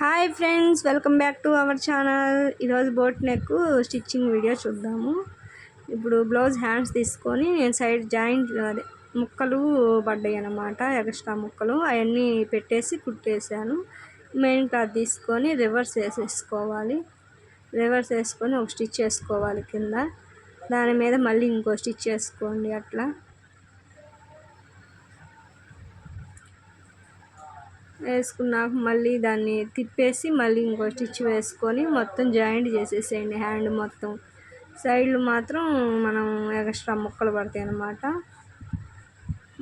Hi friends, welcome back to our channel. ఈరోజు boat neck stitching video చూద్దాము. ఇప్పుడు blouse hands తీసుకొని నేను సైడ్ జాయింట్ అదే ముక్కలు పడ్డాయి అన్నమాట, ఎక్స్ట్రా ముక్కలు అవన్నీ పెట్టేసి కుట్టేసాను. మెయిన్ క్లాత్ తీసుకొని రివర్స్ వేసేసుకోవాలి. రివర్స్ వేసుకొని ఒక స్టిచ్ వేసుకోవాలి కింద, దాని మీద మళ్ళీ ఇంకో స్టిచ్ వేసుకోండి. అట్లా వేసుకున్నాక మళ్ళీ దాన్ని తిప్పేసి మళ్ళీ ఇంకో స్టిచ్ వేసుకొని మొత్తం జాయింట్ చేసేసేయండి. హ్యాండ్ మొత్తం సైడ్లు మాత్రం మనం ఎక్స్ట్రా ముక్కలు పడతాయి అన్నమాట.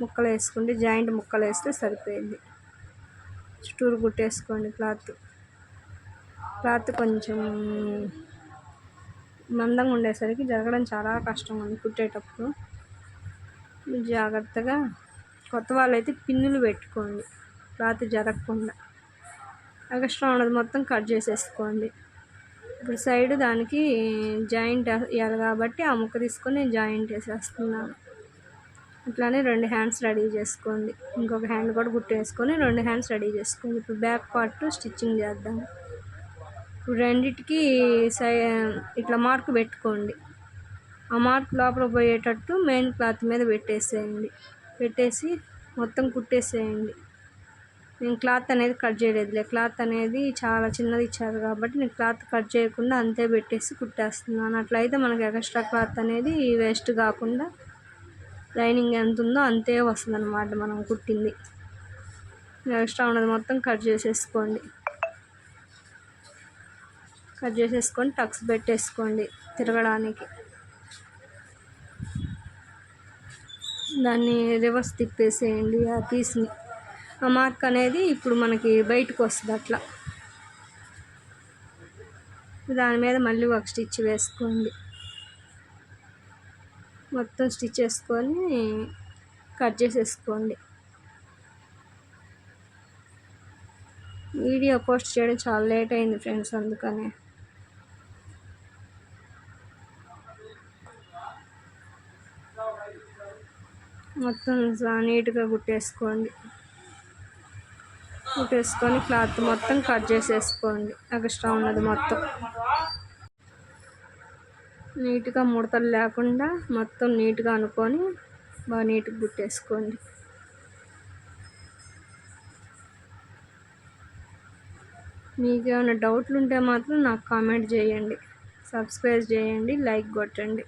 ముక్కలు వేసుకుంటే జాయింట్ ముక్కలు వేస్తే సరిపోయింది. చుట్టూరు కుట్టేసుకోండి. క్లాత్ కొంచెం మందంగా ఉండేసరికి జరగడం చాలా కష్టం ఉంది కుట్టేటప్పుడు. జాగ్రత్తగా కొత్త వాళ్ళైతే పిన్నులు పెట్టుకోండి, క్లాత్ జరగకుండా. ఎక్స్ట్రా ఉన్నది మొత్తం కట్ చేసేసుకోండి. ఇప్పుడు సైడ్ దానికి జాయింట్ వేయాలి కాబట్టి ఆ ముక్క తీసుకొని నేను జాయింట్ వేసేస్తున్నాను. అట్లానే 2 హ్యాండ్స్ రెడీ చేసుకోండి. ఇంకొక హ్యాండ్ కూడా కుట్టేసుకొని 2 హ్యాండ్స్ రెడీ చేసుకోండి. ఇప్పుడు బ్యాక్ పార్ట్ స్టిచ్చింగ్ చేద్దాం. ఇప్పుడు రెండిటికి ఇట్లా మార్క్ పెట్టుకోండి. ఆ మార్క్ లోపల పోయేటట్టు మెయిన్ క్లాత్ మీద పెట్టేసి మొత్తం కుట్టేసేయండి. నేను క్లాత్ అనేది కట్ చేయలేదులే, క్లాత్ అనేది చాలా చిన్నది ఇచ్చారు కాబట్టి నేను క్లాత్ కట్ చేయకుండా అంతే పెట్టేసి కుట్టేస్తున్నాను. అట్లయితే మనకి ఎక్స్ట్రా క్లాత్ అనేది వేస్ట్ కాకుండా లైనింగ్ ఎంత ఉందో అంతే వస్తుంది అన్నమాట. మనం కుట్టింది ఎక్స్ట్రా ఉన్నది మొత్తం కట్ చేసేసుకోండి. టక్స్ పెట్టేసుకోండి తిరగడానికి. దాన్ని రివర్స్ తిప్పేసేయండి. ఆ పీస్ని, ఆ మార్క్ అనేది ఇప్పుడు మనకి బయటకు వస్తుంది. అట్లా దాని మీద మళ్ళీ ఒక స్టిచ్ వేసుకోండి. మొత్తం స్టిచ్ వేసుకొని కట్ చేసేసుకోండి. వీడియో పోస్ట్ చేయడం చాలా లేట్ అయింది ఫ్రెండ్స్, అందుకనే. మొత్తం నీట్గా కుట్టేసుకొని క్లాత్ మొత్తం కట్ చేసేసుకోండి. ఎక్స్ట్రా ఉన్నది మొత్తం నీట్గా ముడతలు లేకుండా మొత్తం నీట్గా అనుకొని బాగా నీట్గా కుట్టేసుకోండి. మీకు ఏమైనా డౌట్లు ఉంటే మాత్రం నాకు కామెంట్ చేయండి, సబ్స్క్రైబ్ చేయండి, లైక్ కొట్టండి.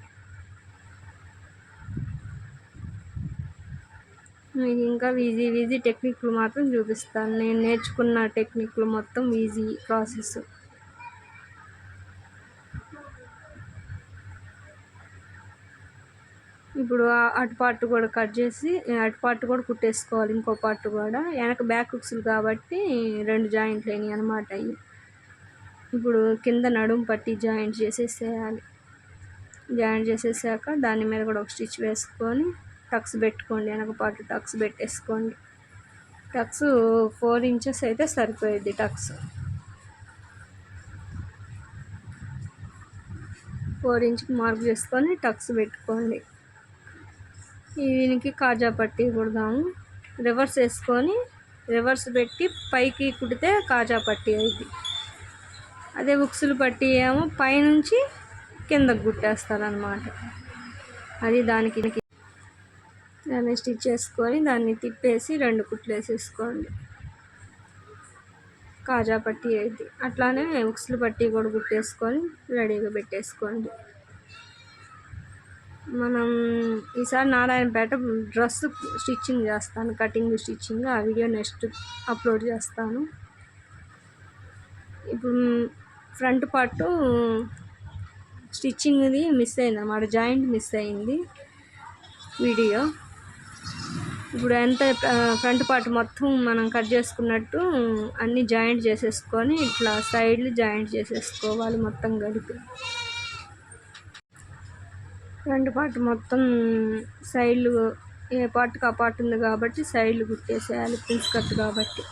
మీకు ఇంకా ఈజీ టెక్నిక్లు మాత్రం చూపిస్తాను. నేను నేర్చుకున్న టెక్నిక్లు మొత్తం ఈజీ ప్రాసెస్. ఇప్పుడు అటు పార్ట్ కూడా కట్ చేసి అటు పార్ట్ కూడా కుట్టేసుకోవాలి. ఇంకో పార్ట్ కూడా వెనక బ్యాక్ హుక్స్లు కాబట్టి 2 జాయింట్లు అయినాయి అనమాట. అవి ఇప్పుడు కింద నడుము పట్టి జాయింట్ చేసేసేయాలి. జాయింట్ చేసేసాక దాని మీద కూడా ఒక స్టిచ్ వేసుకొని టక్స్ పెట్టుకోండి. వెనక పార్ట్ టక్స్ పెట్టేసుకోండి. టక్స్ 4 ఇంచెస్ అయితే సరిపోయేది. టక్స్ 4 ఇంచుకి మార్క్ చేసుకొని టక్స్ పెట్టుకోండి. దీనికి కాజా పట్టి కుడదాము. రివర్స్ వేసుకొని రివర్స్ పెట్టి పైకి కుడితే కాజా పట్టి అయింది. అదే ఉక్సులు పట్టి ఏమో పైనుంచి కిందకు కుట్టేస్తారనమాట. అది దాన్ని స్టిచ్ చేసుకొని దాన్ని తిప్పేసి 2 కుట్లు వేసేసుకోండి. కాజా పట్టి అయింది. అట్లానే ఉక్సులు పట్టి కూడా కుట్టేసుకొని రెడీగా పెట్టేసుకోండి. మనం ఈసారి నారాయణపేట డ్రెస్ స్టిచ్చింగ్ చేస్తాను, కటింగ్ స్టిచ్చింగ్. ఆ వీడియో నెక్స్ట్ అప్లోడ్ చేస్తాను. ఇప్పుడు ఫ్రంట్ పార్ట్ స్టిచ్చింగ్ది మిస్ అయింది అన్నమాట, జాయింట్ మిస్ అయింది వీడియో. ఇప్పుడు ఎంత ఫ్రంట్ పార్ట్ మొత్తం మనం కట్ చేసుకున్నట్టు అన్నీ జాయింట్ చేసేసుకొని ఇట్లా సైడ్లు జాయింట్ చేసేసుకోవాలి మొత్తం కలిపి. ఫ్రంట్ పార్ట్ మొత్తం సైడ్లు ఏ పార్ట్కి ఆ పార్ట్ ఉంది కాబట్టి సైడ్లు కుట్టేసేయాలి. ప్రిన్స్ కట్ కాబట్టి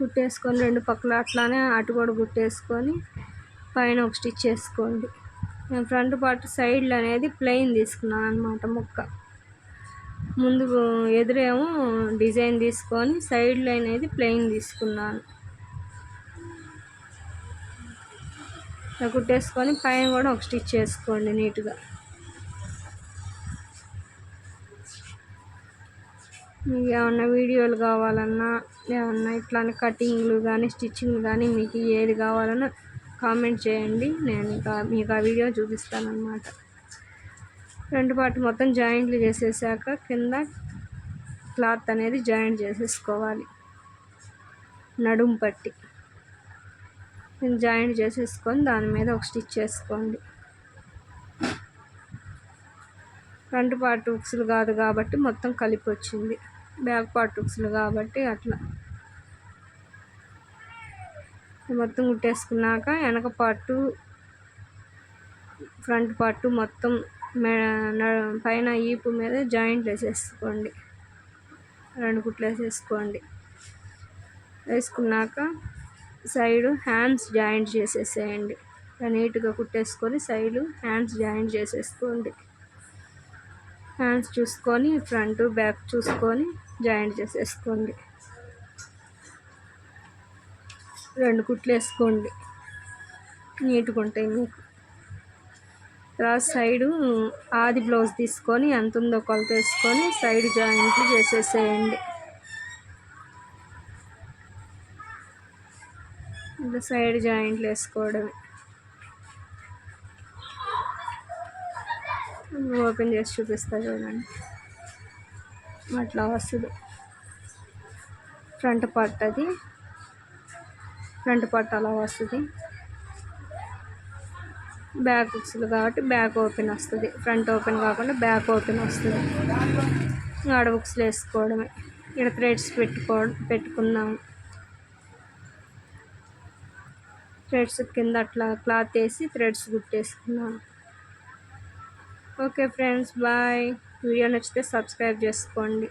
కుట్టేసుకొని 2 పక్కల అట్లానే అటు కూడా కుట్టేసుకొని పైన ఒక స్టిచ్ వేసుకోండి. నేను ఫ్రంట్ పార్ట్ సైడ్లు అనేది ప్లెయిన్ తీసుకున్నాను అనమాట. ముక్క ముందు ఎదురేమో డిజైన్ తీసుకొని సైడ్లు అనేది ప్లెయిన్ తీసుకున్నాను. ఇలా కుట్టేసుకొని పైన కూడా ఒక స్టిచ్ వేసుకోండి నీట్గా. మీకు ఏమన్నా వీడియోలు కావాలన్నా, ఏమన్నా ఇట్లానే కటింగ్లు కానీ స్టిచ్చింగ్లు కానీ మీకు ఏది కావాలన్నా కామెంట్ చేయండి, నేను ఇంకా మీకు ఆ వీడియో చూపిస్తానన్నమాట. ఫ్రంట్ పార్ట్ మొత్తం జాయింట్లు చేసేసాక కింద క్లాత్ అనేది జాయింట్ చేసేసుకోవాలి. నడుము పట్టి జాయింట్ చేసేసుకొని దాని మీద ఒక స్టిచ్ వేసుకోండి. ఫ్రంట్ పార్ట్ ఉక్సులు కాదు కాబట్టి మొత్తం కలిపి వచ్చింది, బ్యాక్ పార్ట్ ఉక్సులు కాబట్టి అట్లా మొత్తం కుట్టేసుకున్నాక వెనక పార్టు ఫ్రంట్ పార్టు మొత్తం పైన ఈపు మీద జాయింట్ వేసేసుకోండి. 2 కుట్లు వేసేసుకోండి. వేసుకున్నాక సైడు హ్యాండ్స్ జాయింట్ చేసేసేయండి. నీట్గా కుట్టేసుకొని సైడు హ్యాండ్స్ జాయింట్ చేసేసుకోండి. హ్యాండ్స్ చూసుకొని ఫ్రంట్ బ్యాక్ చూసుకొని జాయింట్ చేసేసుకోండి. 2 కుట్లు వేసుకోండి, నీట్గా ఉంటాయి మీకు. తర్వాత సైడు ఆది బ్లౌజ్ తీసుకొని ఎంత ఉందో కొలత వేసుకొని సైడ్ జాయింట్లు చేసేసేయండి. ఇంకా సైడ్ జాయింట్లు వేసుకోవడమే. ఓపెన్ చేసి చూపిస్తా చూడండి, అట్లా వస్తుంది ఫ్రంట్ పార్ట్. అది ఫ్రంట్ పార్ట్ అలా వస్తుంది. బ్యాక్ ఉక్సులు కాబట్టి బ్యాక్ ఓపెన్ వస్తుంది, ఫ్రంట్ ఓపెన్ కాకుండా బ్యాక్ ఓపెన్ వస్తుంది. ఆడ ఉక్సులు వేసుకోవడమే. ఇక్కడ థ్రెడ్స్ పెట్టుకుందాం. థ్రెడ్స్ కింద అట్లా క్లాత్ వేసి థ్రెడ్స్ కుట్టేసుకున్నాను. Okay friends, bye. వీడియో నచ్చితే సబ్స్క్రైబ్ చేసుకోండి.